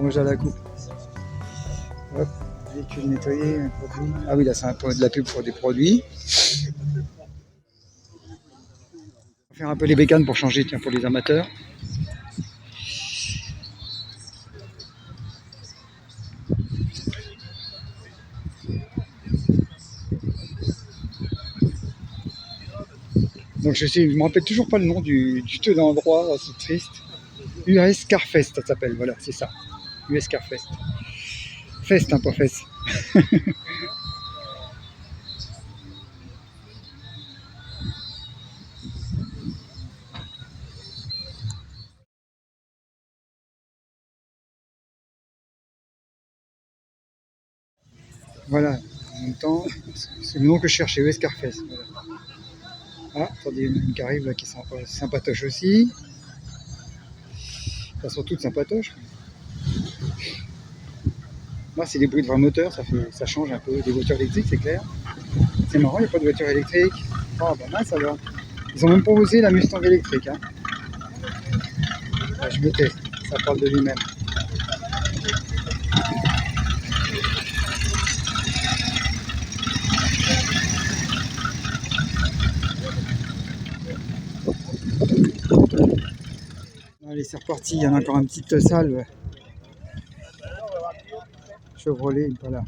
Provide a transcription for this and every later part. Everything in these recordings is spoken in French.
mange à la coupe. Hop, véhicule nettoyé, un produit. Ah oui, là c'est un peu de la pub pour des produits. On va faire un peu les bécanes pour changer, tiens, pour les amateurs. Donc je me rappelle toujours pas le nom du endroit, c'est triste. US Carfest, ça s'appelle, voilà, c'est ça. US Carfest. Fest, hein, pas fest. Voilà, en même temps, c'est le nom que je cherchais, US Carfest. Voilà. Ah, attendez, il y en a une qui arrive là qui est sympatoche aussi. Elles sont toutes sympatoches. Moi, c'est des bruits de vrais moteurs, ça change un peu des voitures électriques, c'est clair. C'est marrant, il n'y a pas de voiture électrique. Oh, bah mince, ça va. Ils ont même pas osé la Mustang électrique. Hein. Là, je me teste, ça parle de lui-même. Allez, c'est reparti, il y en a encore une petite salle. Chevrolet, pas là.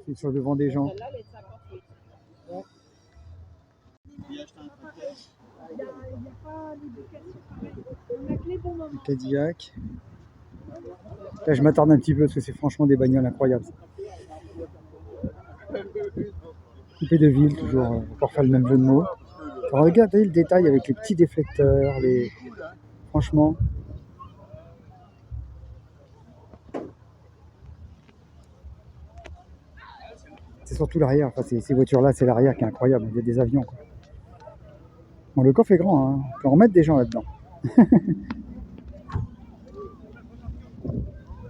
C'est sur le devant des gens. Le Cadillac. Là, je m'attarde un petit peu parce que c'est franchement des bagnoles incroyables. Coupé de ville, toujours pour faire le même jeu de mots. Alors, regardez le détail avec les petits déflecteurs, franchement. C'est surtout l'arrière, enfin, ces voitures-là, c'est l'arrière qui est incroyable, il y a des avions. Quoi. Bon, le coffre est grand, hein. On peut en remettre des gens là-dedans.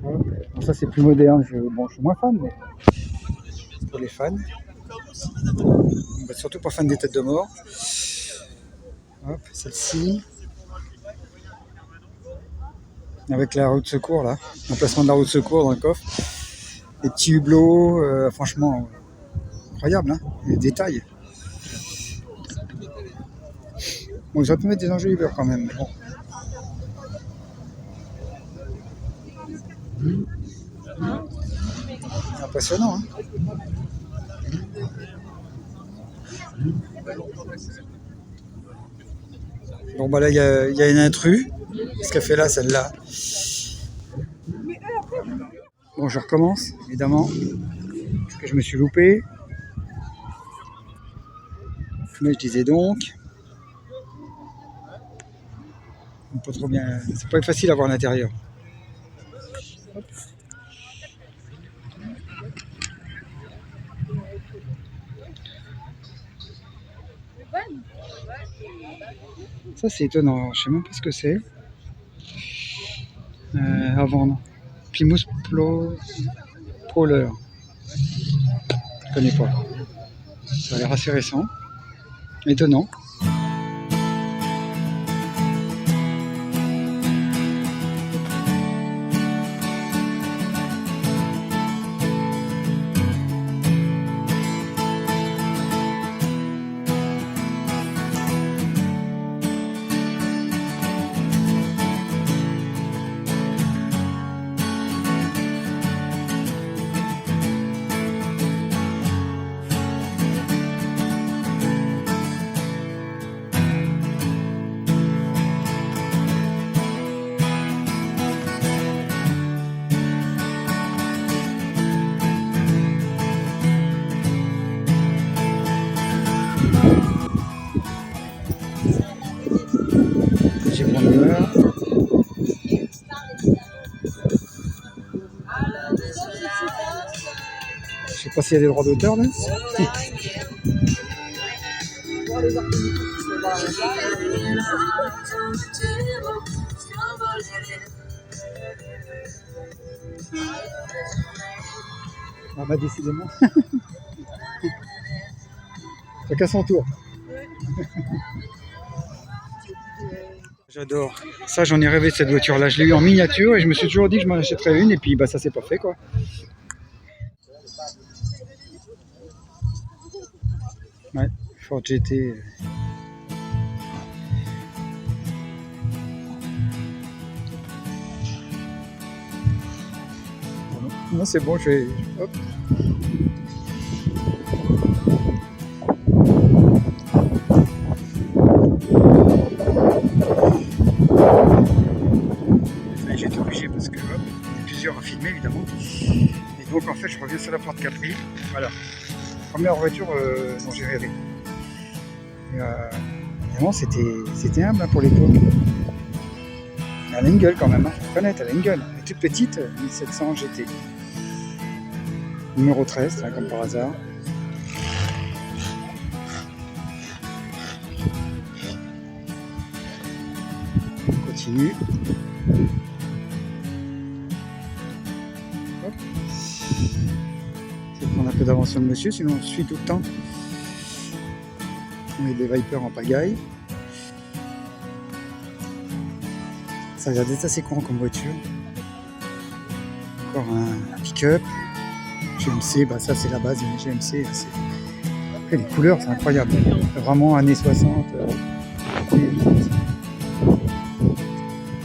Bon, ça c'est plus moderne, je suis moins fan, mais pour les fans. Bah, surtout pour fans des têtes de mort. Hop, celle-ci. Avec la roue de secours là, l'emplacement de la roue de secours dans le coffre. Les petits hublots, franchement, incroyable, hein, les détails. Bon, j'aurais pu mettre des enjoliveurs quand même, mais bon. C'est impressionnant, hein. Bon, bah là, il y a une intrus. Qu'est-ce qu'elle fait là, celle-là? Bon, je recommence, évidemment, parce que je me suis loupé. Mais je disais donc... Pas trop bien... C'est pas facile à voir l'intérieur. Ça c'est étonnant, je sais même pas ce que c'est. À vendre. Plymouth Prowler. Je connais pas. Ça a l'air assez récent. Étonnant. J'ai mon heure. Je sais pas s'il y a des droits d'auteur là. Ah bah décidément. Chacun son tour. J'adore. Ça, j'en ai rêvé de cette voiture-là. Je l'ai eu en miniature et je me suis toujours dit que je m'en achèterais une et puis bah ça s'est pas fait quoi. Ouais, Ford GT. Non, c'est bon, je vais. Hop. J'ai été obligé parce que hop, il y a plusieurs à filmer évidemment. Et donc en fait, je reviens sur la Ford Capri. Voilà. Première voiture dont j'ai rêvé. Et, vraiment, c'était humble hein, pour l'époque. Elle a une gueule quand même, hein. Faut reconnaître, elle a une gueule. Elle est toute petite, 1700 GT. Numéro 13, là, comme par hasard. On continue. Hop. Je vais prendre un peu d'avance sur le monsieur, sinon on suit tout le temps. On met des Vipers en pagaille. Ça a l'air d'être assez courant comme voiture. Encore un pick-up. GMC, bah ça c'est la base d'une GMC. Après les couleurs c'est incroyable. Vraiment années 60.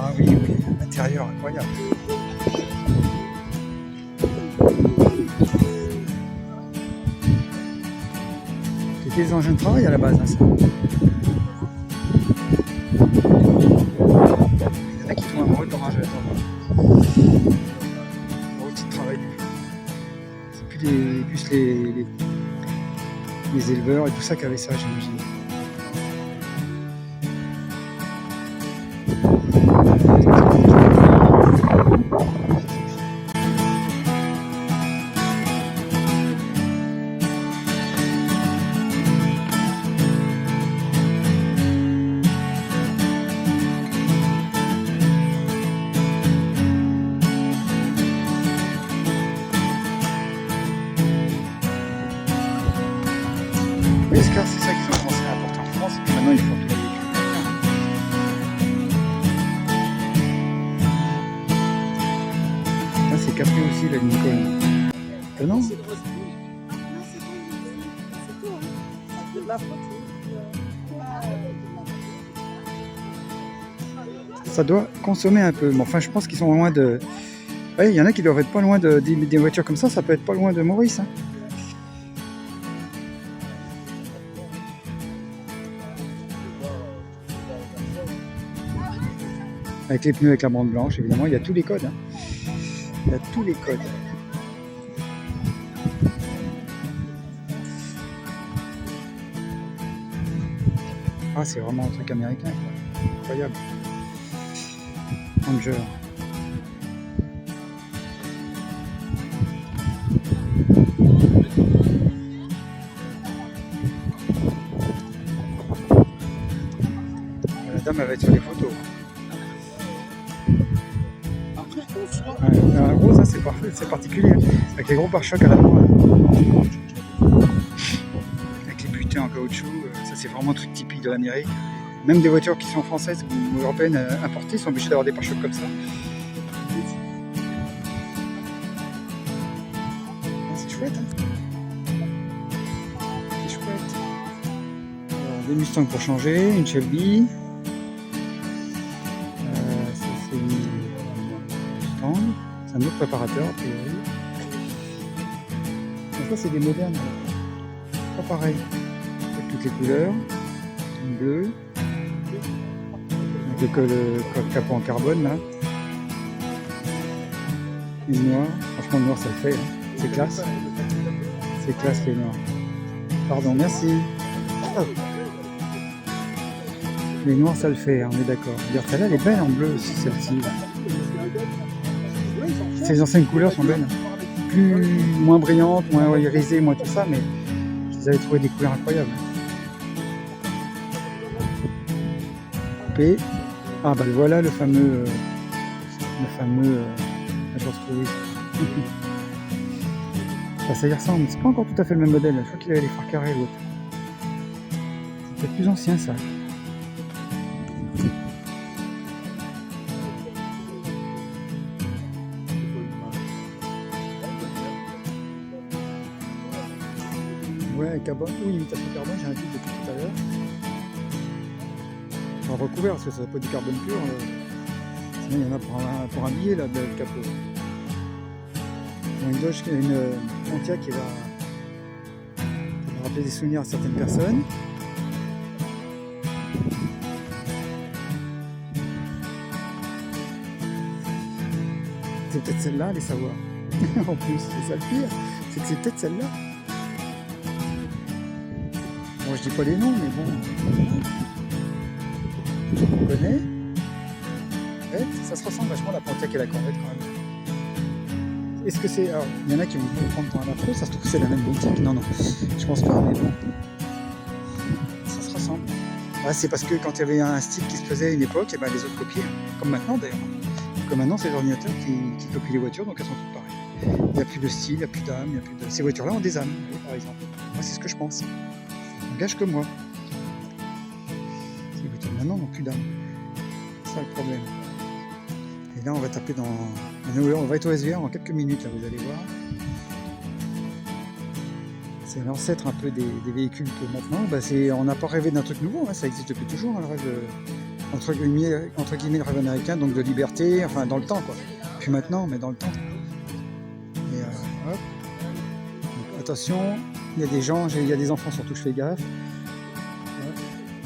Ah oui, l'intérieur incroyable. C'était des engins de travail à la base. Hein, ça. Il y en a qui font un mode d'orage à la outil de travail. C'est plus les éleveurs et tout ça qui avaient ça, j'imagine. Les Scars, c'est ça qu'ils ont commencé à apporter en France, et puis maintenant ils font tout les véhicules. Là, c'est Capri aussi, la Lincoln. Non ça doit consommer un peu, mais enfin je pense qu'ils sont loin de... Ouais, il y en a qui doivent être pas loin des voitures comme ça peut être pas loin de Maurice. Hein. Avec les pneus avec la bande blanche, évidemment, il y a tous les codes. Hein. Il y a tous les codes. Ah, c'est vraiment un truc américain, quoi. Incroyable. Ranger. La dame, elle va être sur les photos. Ouais, rose, hein, c'est parfait, c'est particulier. Avec les gros pare-chocs à l'avant. Avec les butées en caoutchouc, ça c'est vraiment un truc typique de l'Amérique. Même des voitures qui sont françaises ou européennes importées sont obligées d'avoir des pare-chocs comme ça. C'est chouette, hein. C'est chouette. Alors, des Mustangs pour changer, une Shelby. Ça c'est une Mustang. C'est un autre préparateur a priori. Et ça c'est des modernes. Pas pareil. Avec toutes les couleurs. Une bleue. Avec le capot en carbone là. Une noire. Franchement le noir ça le fait. Hein. C'est classe. C'est classe les noirs. Pardon, merci. Oh. Les noirs ça le fait, hein, on est d'accord. Celle-là elle est belle en bleu aussi celle-ci. Ces anciennes couleurs sont belles. Moins brillantes, moins irisées, moins tout ça, mais je les avais trouvé des couleurs incroyables. P. Ah bah voilà le fameux Je retrouve, oui. Enfin, ça y ressemble, c'est pas encore tout à fait le même modèle. Je crois qu'il avait les phares carrés l'autre. C'est peut-être plus ancien ça. Ouais, carbone, ou imitation carbone, j'ai un doute depuis tout à l'heure. Enfin, recouvert, parce que ça n'a pas du carbone pur. Sinon, il y en a pour un billet là, de capot. Une Dodge, une Pontiac qui va rappeler des souvenirs à certaines personnes. C'est peut-être celle-là, allez savoir. En plus, c'est ça le pire, c'est que c'est peut-être celle-là. Bon, je dis pas les noms, mais bon. On connaît. Ouais, ça se ressemble vachement à la Pontiac et la Corvette quand même. Est-ce que c'est... Alors, il y en a qui vont prendre pour un afro, ça se trouve que c'est la même Pontiac. Non, non, je pense pas, mais bon. Ça se ressemble. Ah, c'est parce que quand il y avait un style qui se faisait à une époque, et ben les autres copiaient. Comme maintenant d'ailleurs. Comme maintenant, c'est les ordinateurs qui copient les voitures, donc elles sont toutes pareilles. Il n'y a plus de style, il n'y a plus d'âme, il n'y a plus de... Ces voitures-là ont des âmes, par exemple. Moi, c'est ce que je pense. On gage que moi. Ces voitures maintenant n'ont plus d'âme. C'est ça le problème. Et là, on va taper dans... On va être au SVR en quelques minutes, là, vous allez voir. C'est l'ancêtre un peu des véhicules que maintenant, bah, on n'a pas rêvé d'un truc nouveau, hein, ça existe depuis toujours, hein, le rêve, entre guillemets, le rêve américain, donc de liberté, enfin dans le temps, quoi. Puis maintenant, mais dans le temps. Et hop. Donc, attention, il y a des gens, il y a des enfants surtout, je fais gaffe. Hop.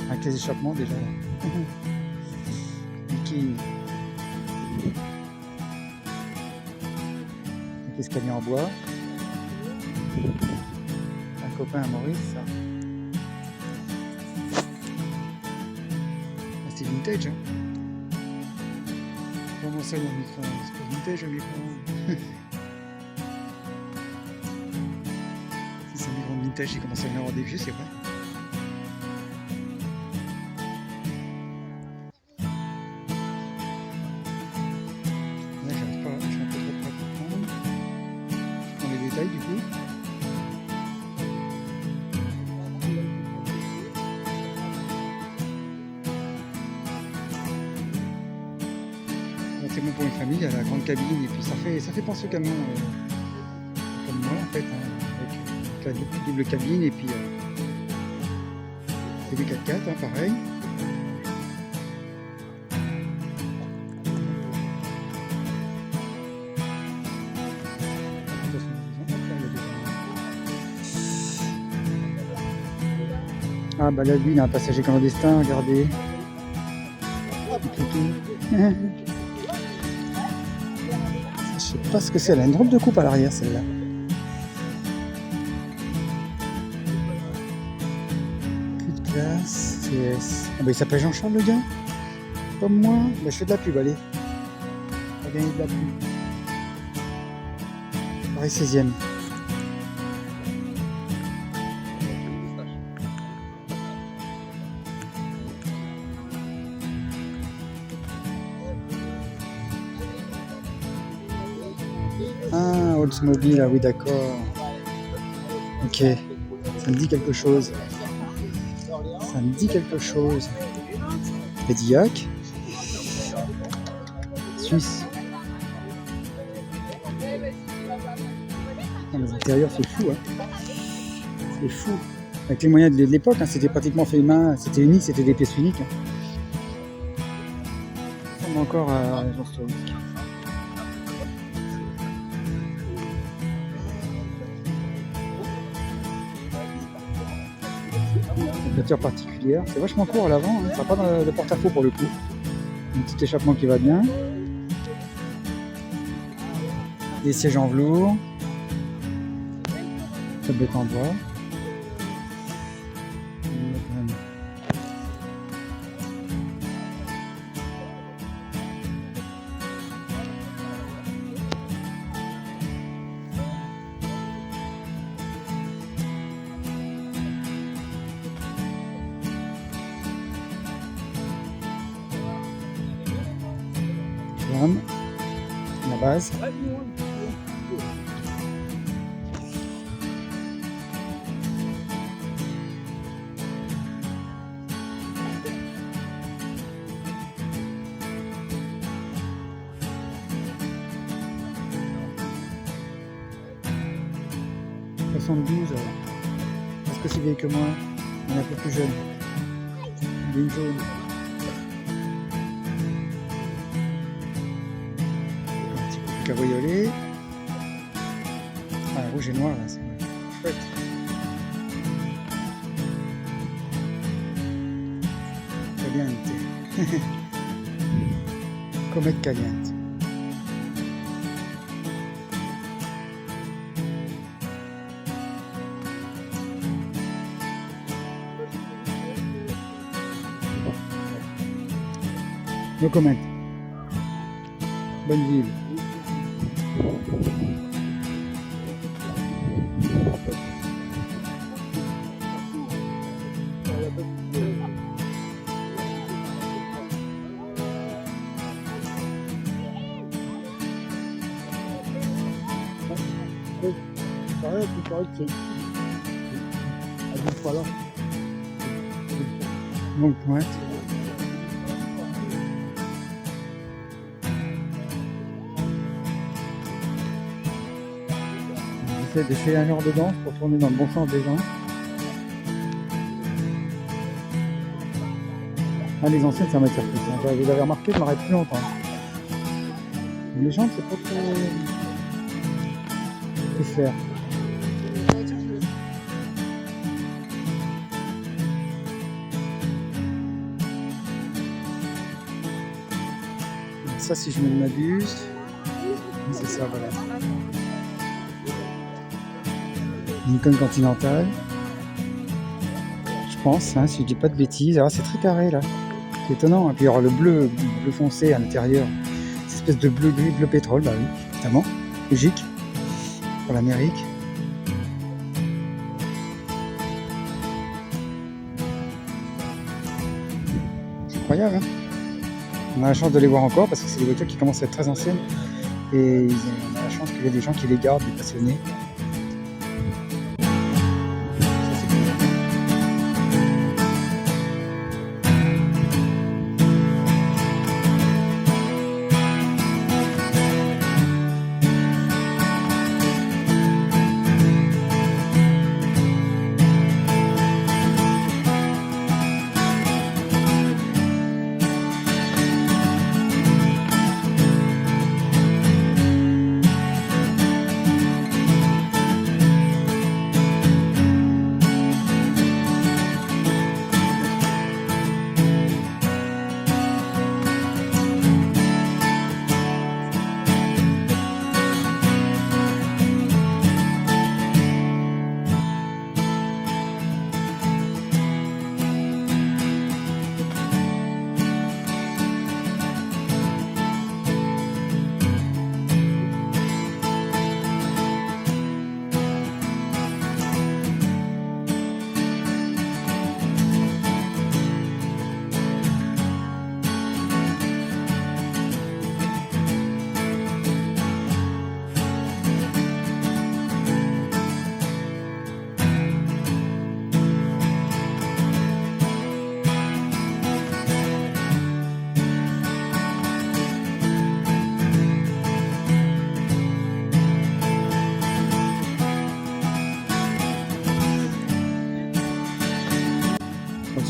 Avec les échappements déjà. Qui... Escalier en bois. Un copain à Maurice, ça. Ah, c'est vintage, hein. Comment ça, il y a un micro? C'est pas vintage, un micro. Si c'est un micro vintage, il commence à y en avoir des vieux, c'est vrai. Là, j'arrive pas, je suis un peu trop près pour prendre. Je prends les détails, du coup. C'est bon pour une famille, il y a la grande cabine et puis ça fait penser au camion comme moi en fait, hein, avec la double cabine et puis c'est des 4x4, hein, pareil. Ah bah là lui il a un passager clandestin, regardez. Je sais pas ce que c'est, elle a une drôle de coupe à l'arrière celle-là. Plus de classe, CS. Ah bah il s'appelle Jean-Charles le gars. Comme moi. Bah je fais de la pub, allez. On va gagner de la pub. Pareil 16ème. Ah, Oldsmobile, ah oui d'accord. Ok, ça me dit quelque chose. Ça me dit quelque chose. Cadillac. Suisse. Ah, l'intérieur c'est fou, hein. C'est fou. Avec les moyens de l'époque, hein, c'était pratiquement fait main, c'était unique, c'était des pièces uniques. Ça ressemble encore à Jean Historique. Voiture particulière, c'est vachement court à l'avant, hein. Ça n'a pas de porte-à-faux pour le coup. Un petit échappement qui va bien. Des sièges en velours. Tablette en bois. La base. « 72, est-ce que c'est vieille que moi? On est un peu plus jeune. Ligne jaune. Un petit peu plus cabriolet. Ah, rouge et noir là, c'est chouette. Caliente. Comète caliente. No comment. Bonne ville. Donc, ouais. J'essaie de faire un genre de danse pour tourner dans le bon sens des gens. Ah, les anciennes, ça m'attire plus. Hein. Vous avez remarqué, je m'arrête plus longtemps. Les gens, c'est pas trop faire. Ça, si je ne m'abuse, c'est ça, voilà. Nikon Continental, je pense, hein, si je dis pas de bêtises. Alors c'est très carré là, c'est étonnant. Et puis il y aura le bleu foncé à l'intérieur, cette espèce de bleu gris, bleu pétrole, bah oui, évidemment, logique pour l'Amérique. C'est incroyable, hein. On a la chance de les voir encore parce que c'est des voitures qui commencent à être très anciennes et on a la chance qu'il y a des gens qui les gardent, des passionnés.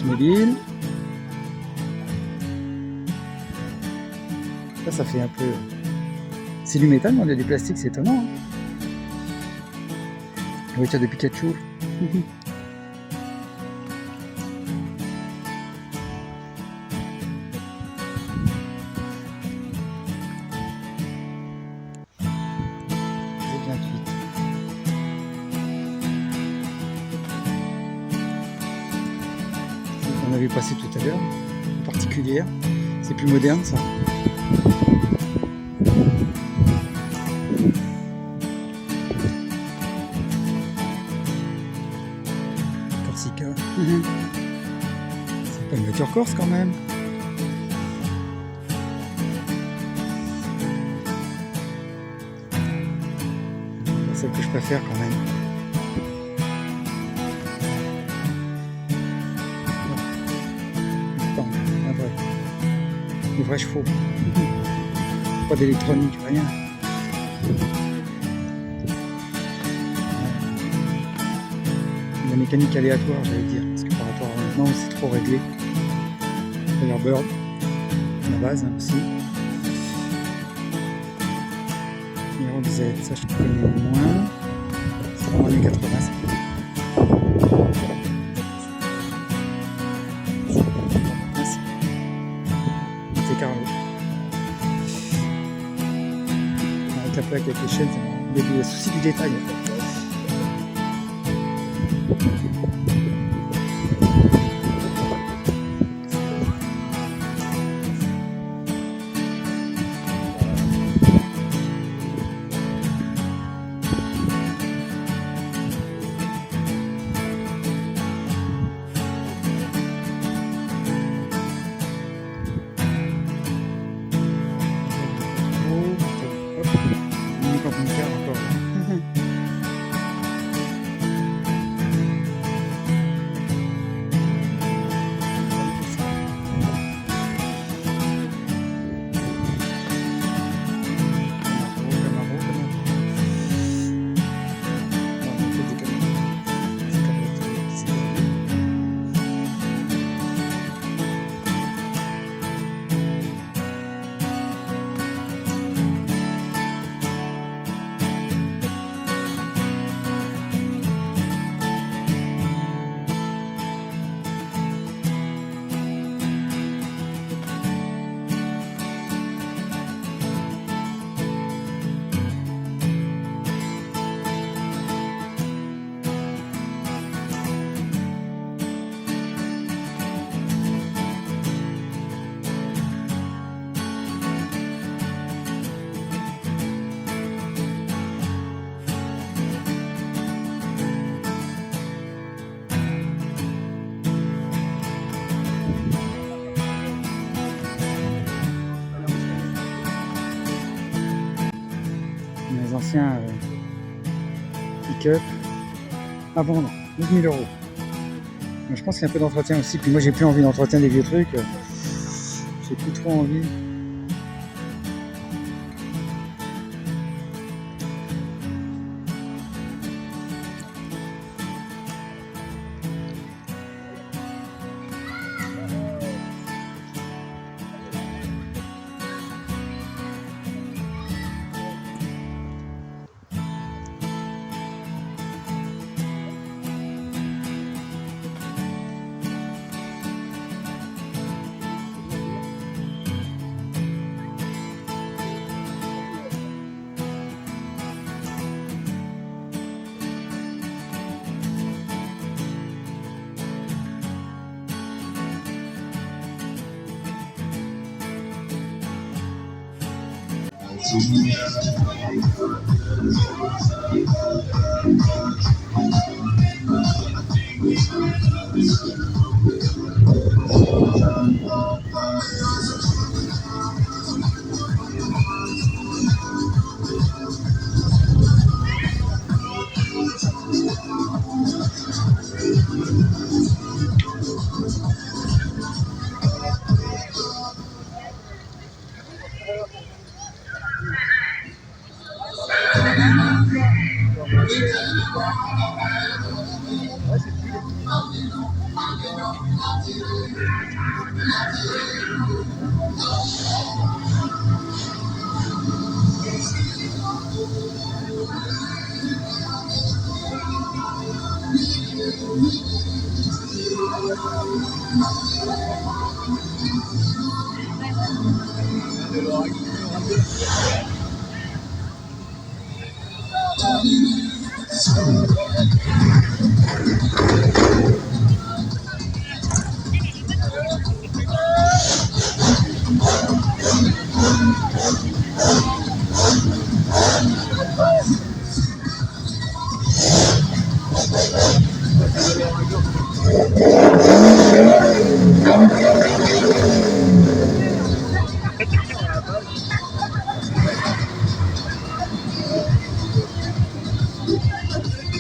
Mobile. Ça fait un peu... C'est du métal, mais on a du plastique, c'est étonnant. Hein. La voiture de Pikachu. On avait passé tout à l'heure, en particulière. C'est plus moderne ça. Corsica. C'est pas une voiture corse quand même. celle que je préfère quand même. Attends, un vrai. Des vrais chevaux. Pas d'électronique, rien. La mécanique aléatoire, j'allais dire, parce que par rapport à maintenant, c'est trop réglé. D'ailleurs, Bird, la base hein, aussi. Numéro Z, ça je connais moins. C'est vraiment années 80. C'est Carlo. Avec la plaque, avec les chaînes, il y a des soucis du détail. Les anciens pick-up à vendre, 12 000 €. Je pense qu'il y a un peu d'entretien aussi. Puis moi, j'ai plus envie d'entretien des vieux trucs. J'ai plus trop envie.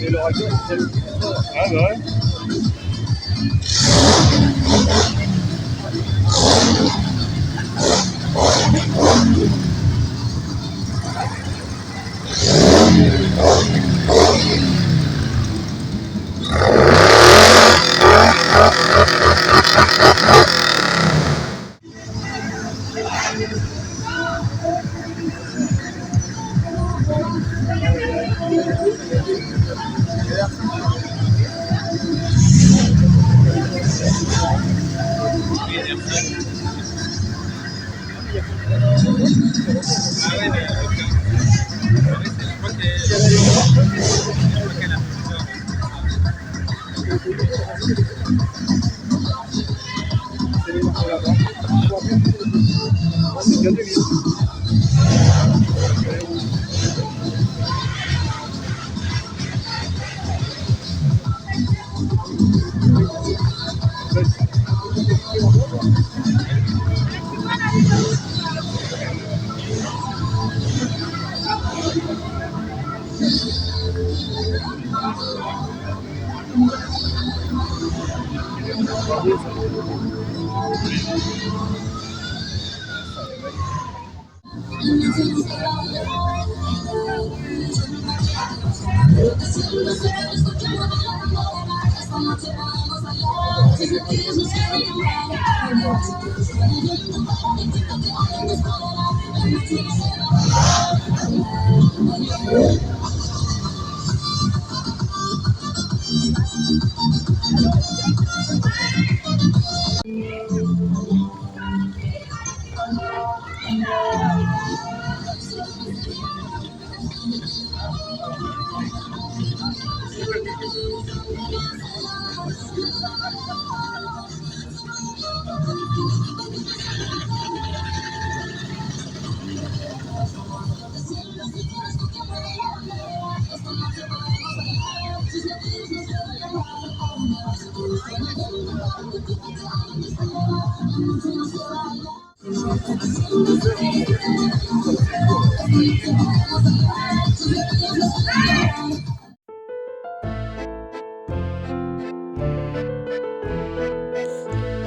Ah bah ouais.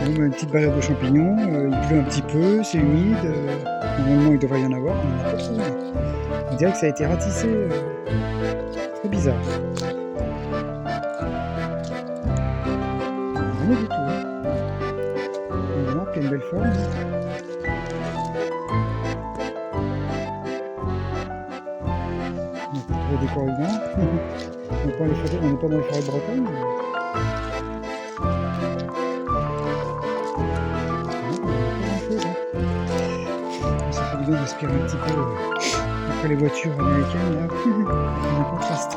Bon, bah, une petite balade aux champignons, il pleut un petit peu, c'est humide, normalement il devrait y en avoir, on en a pas trop. On dirait que ça a été ratissé, très bizarre. Rien du tout. L'arbre qui a une belle forme. On a trouvé des corrigans. On n'est pas dans les forêts de Bretagne. Ça fait du bien d'aspirer un petit peu après les voitures américaines là. Il y a un contraste.